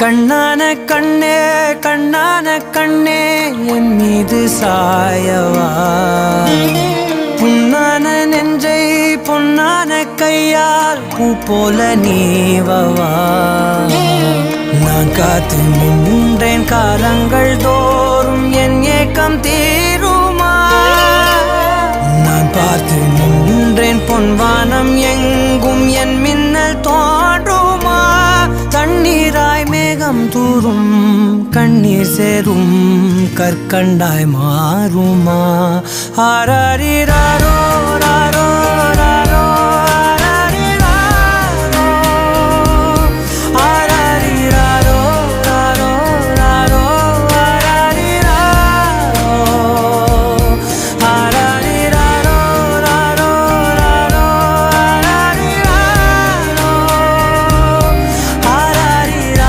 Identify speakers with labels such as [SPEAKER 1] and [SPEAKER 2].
[SPEAKER 1] கண்ணான கண்ணே கண்ணான கண்ணே என் மீது சாயவா புண்ணான நெஞ்சை பொன்னான கையால் பூ போல நீவவா நான் காத்து நின்றேன் காலங்கள் தோறும் என் ஏக்கம் தீருமா நான் பார்த்து நின்றேன் பொன்வானம் எங்கும் என் மின்னல் தோன்றுமா தண்ணீராய் மேகம் தூரும் கண்ணீர் சேரும் கற்கண்டாய் மாறுமா ஆராரிராரோ